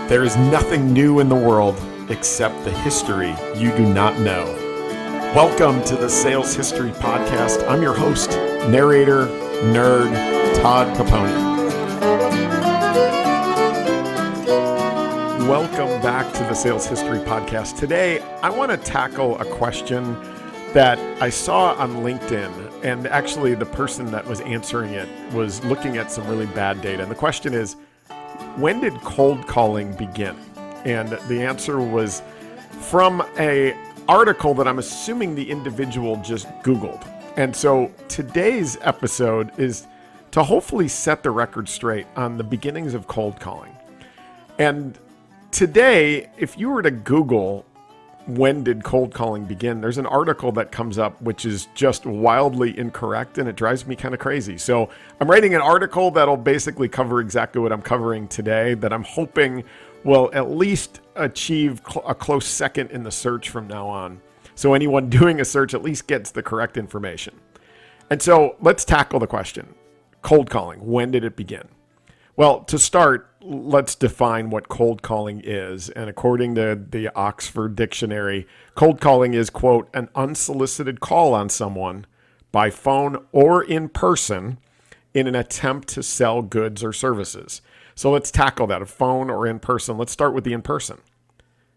There is nothing new in the world except the history you do not know. Welcome to the Sales History Podcast. I'm your host, narrator, nerd, Todd Caponi. Welcome back to the Sales History Podcast. Today, I want to tackle a question that I saw on LinkedIn, and actually the person that was answering it was looking at some really bad data. And the question is, when did cold calling begin? And the answer was from an article that I'm assuming the individual just Googled. And so today's episode is to hopefully set the record straight on the beginnings of cold calling. And today, if you were to Google when did cold calling begin, there's an article that comes up which is just wildly incorrect, and it drives me kind of crazy. So I'm writing an article that'll basically cover exactly what I'm covering today, that I'm hoping will at least achieve a close second in the search from now on. So anyone doing a search at least gets the correct information. And so let's tackle the question. Cold calling, when did it begin? Well, to start, let's define what cold calling is. And according to the Oxford Dictionary, cold calling is, quote, an unsolicited call on someone by phone or in person in an attempt to sell goods or services. So let's tackle that, a phone or in person. Let's start with the in person.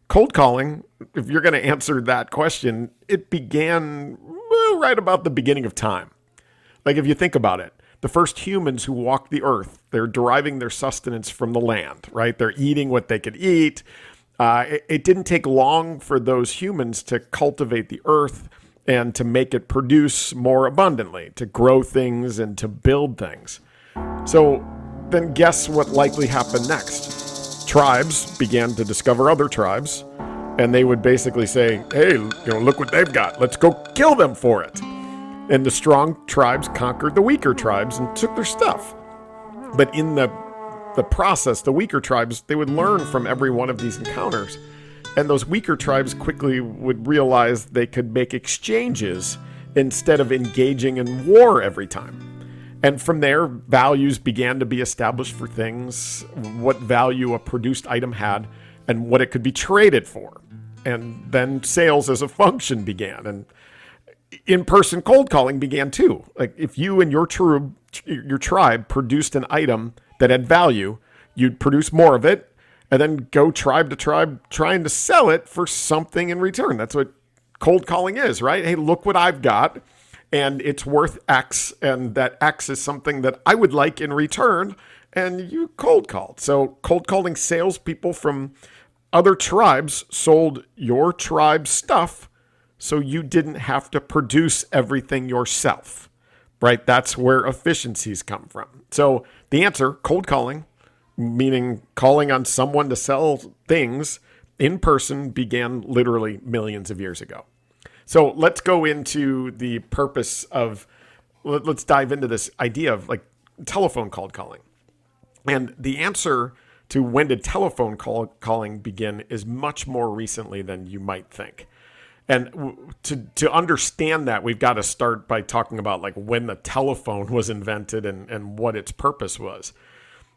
Cold calling, if you're going to answer that question, it began right about the beginning of time. Like if you think about it, the first humans who walked the earth, they're deriving their sustenance from the land, right? They're eating what they could eat. It didn't take long for those humans to cultivate the earth and to make it produce more abundantly, to grow things and to build things. So then guess what likely happened next? Tribes began to discover other tribes, and they would basically say, hey, look what they've got. Let's go kill them for it. And the strong tribes conquered the weaker tribes and took their stuff. But in the process, the weaker tribes, they would learn from every one of these encounters. And those weaker tribes quickly would realize they could make exchanges instead of engaging in war every time. And from there, values began to be established for things, what value a produced item had, and what it could be traded for. And then sales as a function began. And in-person cold calling began too. Like if you and your tribe produced an item that had value, you'd produce more of it and then go tribe to tribe trying to sell it for something in return. That's what cold calling is, right? Hey, look what I've got and it's worth X, and that X is something that I would like in return, and you cold called. So cold calling salespeople from other tribes sold your tribe's stuff so you didn't have to produce everything yourself, right? That's where efficiencies come from. So the answer, cold calling, meaning calling on someone to sell things in person, began literally millions of years ago. So let's go into the purpose of, let's dive into this idea of like telephone cold calling. And the answer to when did telephone calling begin is much more recently than you might think. And to understand that, we've got to start by talking about like when the telephone was invented and what its purpose was.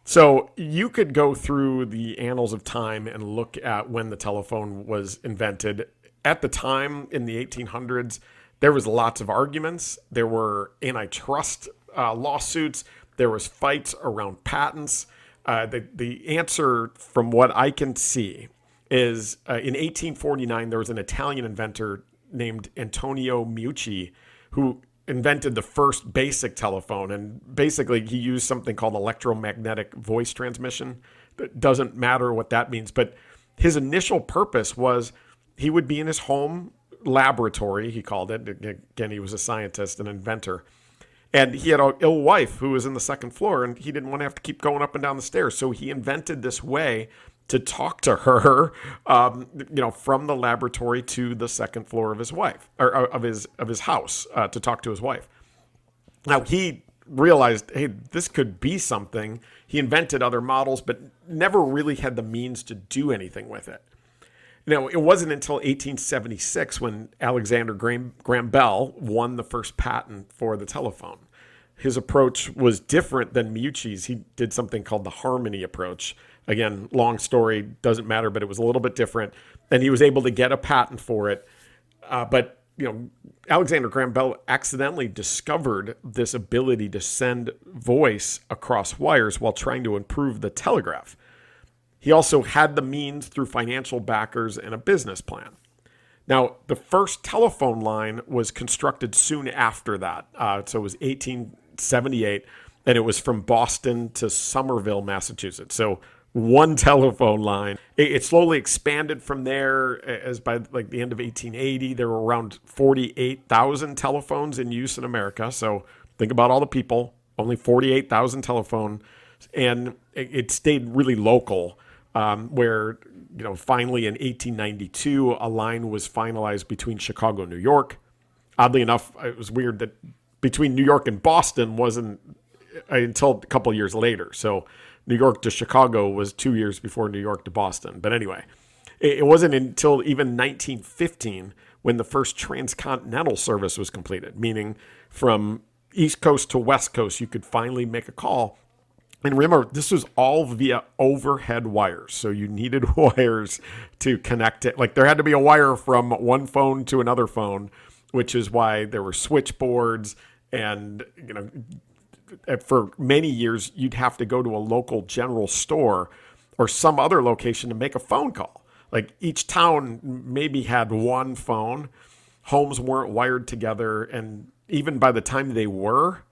So you could go through the annals of time and look at when the telephone was invented. At the time in the 1800s, there was lots of arguments. There were antitrust lawsuits. There was fights around patents. The answer from what I can see is in 1849, there was an Italian inventor named Antonio Meucci who invented the first basic telephone. And basically, he used something called electromagnetic voice transmission. It doesn't matter what that means. But his initial purpose was he would be in his home laboratory, he called it. Again, he was a scientist, an inventor. And he had an ill wife who was in the second floor, and he didn't want to have to keep going up and down the stairs. So he invented this way to talk to her, from the laboratory to the second floor of his wife, or of his house, to talk to his wife. Now he realized, hey, this could be something. He invented other models, but never really had the means to do anything with it. Now, it wasn't until 1876 when Alexander Graham Bell won the first patent for the telephone. his approach was different than Meucci's. He did something called the harmony approach. Again, long story, doesn't matter, but it was a little bit different. And he was able to get a patent for it. But Alexander Graham Bell accidentally discovered this ability to send voice across wires while trying to improve the telegraph. He also had the means through financial backers and a business plan. Now, the first telephone line was constructed soon after that. So it was 1878, and it was from Boston to Somerville, Massachusetts. So one telephone line. It slowly expanded from there, as by like the end of 1880, there were around 48,000 telephones in use in America. So think about all the people, only 48,000 telephones. And it stayed really local, where, finally in 1892, a line was finalized between Chicago and New York. Oddly enough, it was weird that between New York and Boston wasn't until a couple of years later. So New York to Chicago was 2 years before New York to Boston. But anyway, it wasn't until even 1915 when the first transcontinental service was completed, meaning from East Coast to West Coast, you could finally make a call. And remember, this was all via overhead wires. So you needed wires to connect it. Like there had to be a wire from one phone to another phone, which is why there were switchboards. And, for many years, you'd have to go to a local general store or some other location to make a phone call. Like each town maybe had one phone. Homes weren't wired together. And even by the time they were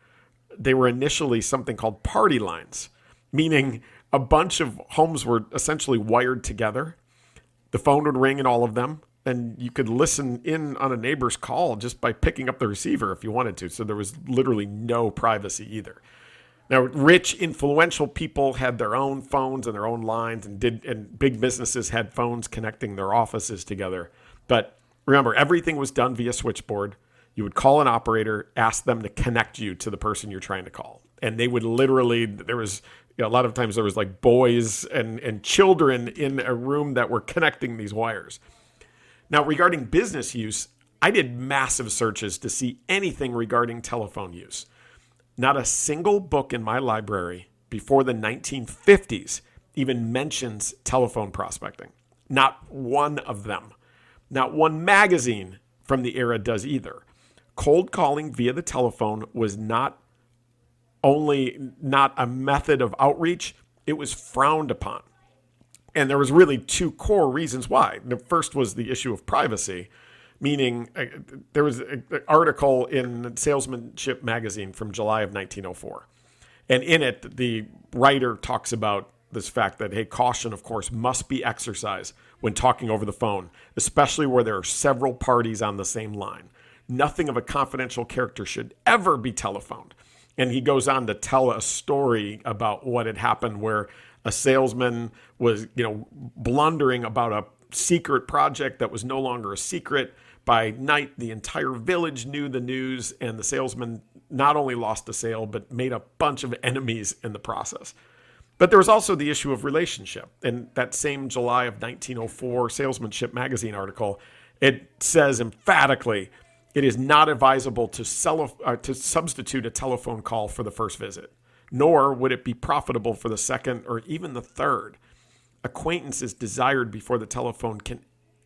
initially something called party lines, meaning a bunch of homes were essentially wired together. The phone would ring in all of them, and you could listen in on a neighbor's call just by picking up the receiver if you wanted to. So there was literally no privacy either. Now, rich, influential people had their own phones and their own lines, and big businesses had phones connecting their offices together. But remember, everything was done via switchboard. You would call an operator, ask them to connect you to the person you're trying to call. And they would literally, there was, a lot of times there was like boys and children in a room that were connecting these wires. Now, regarding business use, I did massive searches to see anything regarding telephone use. Not a single book in my library before the 1950s even mentions telephone prospecting. Not one of them. Not one magazine from the era does either. Cold calling via the telephone was not only not a method of outreach, it was frowned upon. And there was really two core reasons why. The first was the issue of privacy, meaning there was an article in Salesmanship magazine from July of 1904. And in it, the writer talks about this fact that, hey, caution, of course, must be exercised when talking over the phone, especially where there are several parties on the same line. Nothing of a confidential character should ever be telephoned. And he goes on to tell a story about what had happened where a salesman was, blundering about a secret project that was no longer a secret. By night, the entire village knew the news, and the salesman not only lost a sale, but made a bunch of enemies in the process. But there was also the issue of relationship. In that same July of 1904 Salesmanship magazine article, it says emphatically, it is not advisable to substitute a telephone call for the first visit, nor would it be profitable for the second or even the third. Acquaintance is desired before the telephone can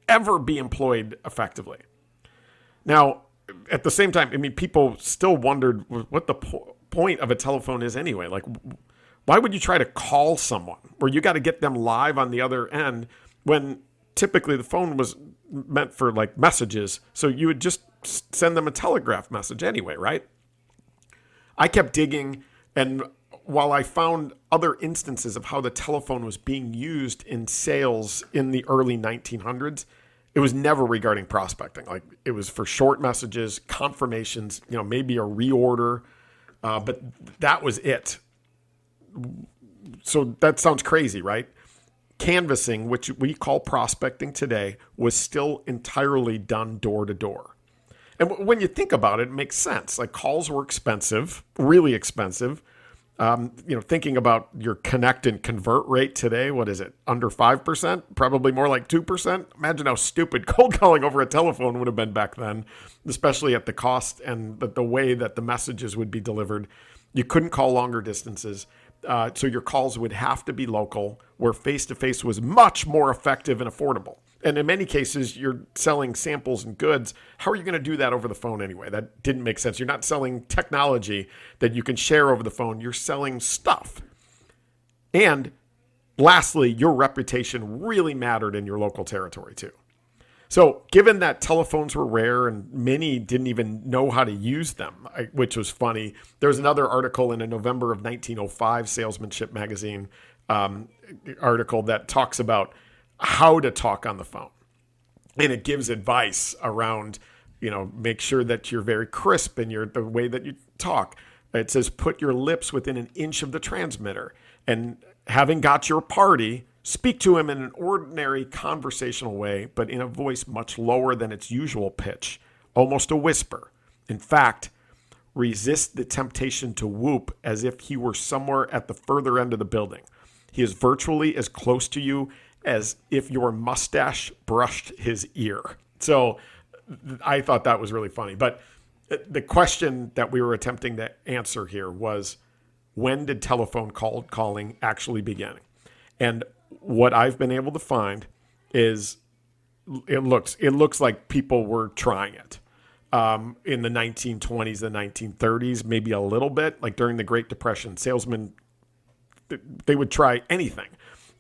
ever be employed effectively. Now, at the same time, people still wondered what the point of a telephone is anyway. Like, why would you try to call someone where you got to get them live on the other end when typically the phone was meant for like messages? So you would just send them a telegraph message anyway, right? I kept digging, and while I found other instances of how the telephone was being used in sales in the early 1900s, it was never regarding prospecting. Like it was for short messages, confirmations, maybe a reorder, but that was it. So that sounds crazy, right? Canvassing, which we call prospecting today, was still entirely done door to door. And when you think about it, it makes sense. Like calls were expensive, really expensive. Thinking about your connect and convert rate today, what is it? Under 5%? Probably more like 2%. Imagine how stupid cold calling over a telephone would have been back then, especially at the cost and the way that the messages would be delivered. You couldn't call longer distances. So your calls would have to be local, where face-to-face was much more effective and affordable. And in many cases, you're selling samples and goods. How are you going to do that over the phone anyway? That didn't make sense. You're not selling technology that you can share over the phone. You're selling stuff. And lastly, your reputation really mattered in your local territory too. So given that telephones were rare and many didn't even know how to use them, which was funny, there was another article in a November of 1905 Salesmanship magazine article that talks about how to talk on the phone. And it gives advice around, make sure that you're very crisp in the way that you talk. It says, put your lips within an inch of the transmitter. And having got your party, speak to him in an ordinary conversational way, but in a voice much lower than its usual pitch, almost a whisper. In fact, resist the temptation to whoop as if he were somewhere at the further end of the building. He is virtually as close to you as if your mustache brushed his ear. So I thought that was really funny. But the question that we were attempting to answer here was, when did telephone calling actually begin? And what I've been able to find is it looks like people were trying it in the 1920s, the 1930s, maybe a little bit. Like during the Great Depression, salesmen, they would try anything.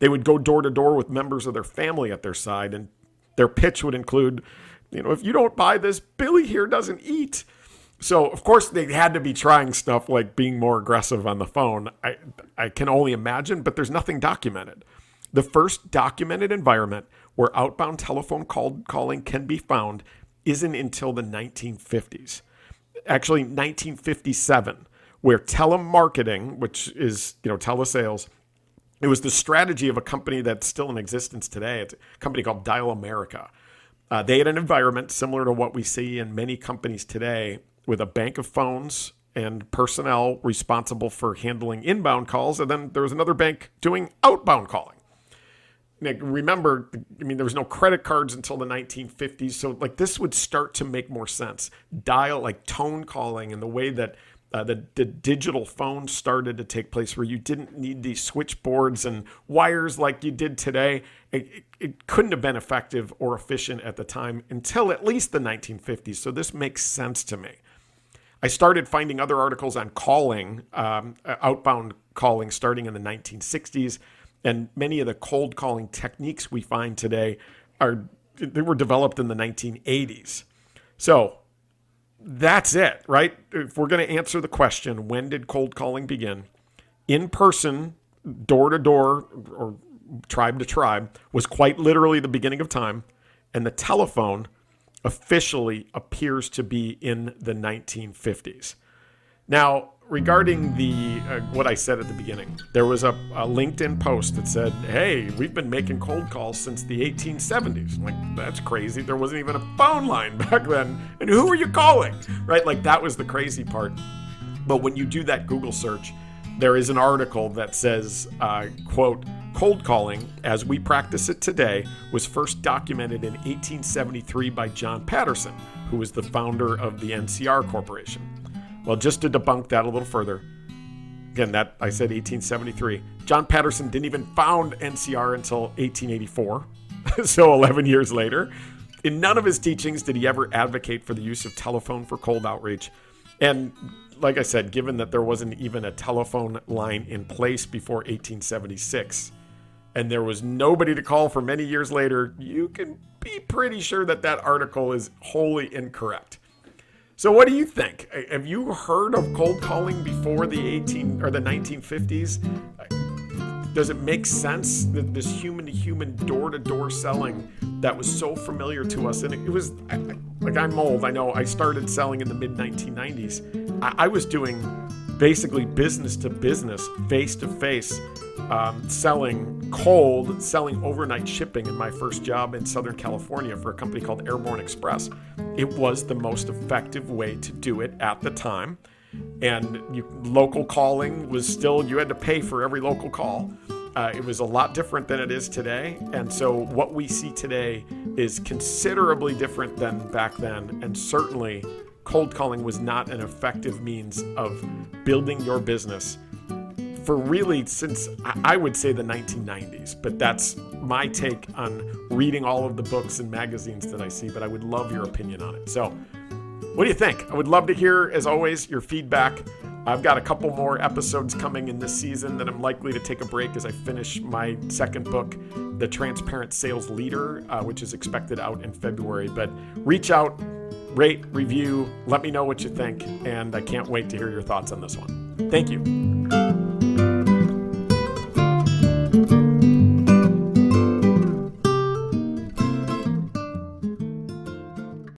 They would go door to door with members of their family at their side, and their pitch would include, if you don't buy this, Billy here doesn't eat. So, of course, they had to be trying stuff like being more aggressive on the phone. I can only imagine, but there's nothing documented. The first documented environment where outbound telephone calling can be found isn't until the 1950s. Actually, 1957, where telemarketing, which is, telesales, it was the strategy of a company that's still in existence today. It's a company called Dial America. They had an environment similar to what we see in many companies today, with a bank of phones and personnel responsible for handling inbound calls. And then there was another bank doing outbound calling. Now, remember, there was no credit cards until the 1950s. So this would start to make more sense. Dial, tone calling, and the way that the digital phone started to take place, where you didn't need these switchboards and wires like you did today. It couldn't have been effective or efficient at the time until at least the 1950s. So this makes sense to me. I started finding other articles on calling, outbound calling, starting in the 1960s. And many of the cold calling techniques we find today they were developed in the 1980s. So that's it, right? If we're going to answer the question, when did cold calling begin? In person, door to door, or tribe to tribe, was quite literally the beginning of time. And the telephone officially appears to be in the 1950s. Now, regarding the what I said at the beginning, there was a LinkedIn post that said, hey, we've been making cold calls since the 1870s. That's crazy. There wasn't even a phone line back then. And who are you calling? Right? That was the crazy part. But when you do that Google search, there is an article that says, quote, cold calling, as we practice it today, was first documented in 1873 by John Patterson, who was the founder of the NCR Corporation. Well, just to debunk that a little further, again, that I said 1873. John Patterson didn't even found NCR until 1884, so 11 years later. In none of his teachings did he ever advocate for the use of telephone for cold outreach. And like I said, given that there wasn't even a telephone line in place before 1876, and there was nobody to call for many years later, you can be pretty sure that that article is wholly incorrect. So what do you think? Have you heard of cold calling before the 1950s? Does it make sense that this human-to-human, door-to-door selling that was so familiar to us? And it was, I'm old. I know I started selling in the mid-1990s. I was doing basically business-to-business, face-to-face, selling overnight shipping in my first job in Southern California for a company called Airborne Express. It was the most effective way to do it at the time. And local calling was still, you had to pay for every local call. It was a lot different than it is today. And so what we see today is considerably different than back then, and certainly cold calling was not an effective means of building your business for really since I would say the 1990s, but that's my take on reading all of the books and magazines that I see, but I would love your opinion on it. So what do you think? I would love to hear, as always, your feedback. I've got a couple more episodes coming in this season that I'm likely to take a break as I finish my second book, The Transparent Sales Leader, which is expected out in February. But reach out, rate, review, let me know what you think, and I can't wait to hear your thoughts on this one. Thank you.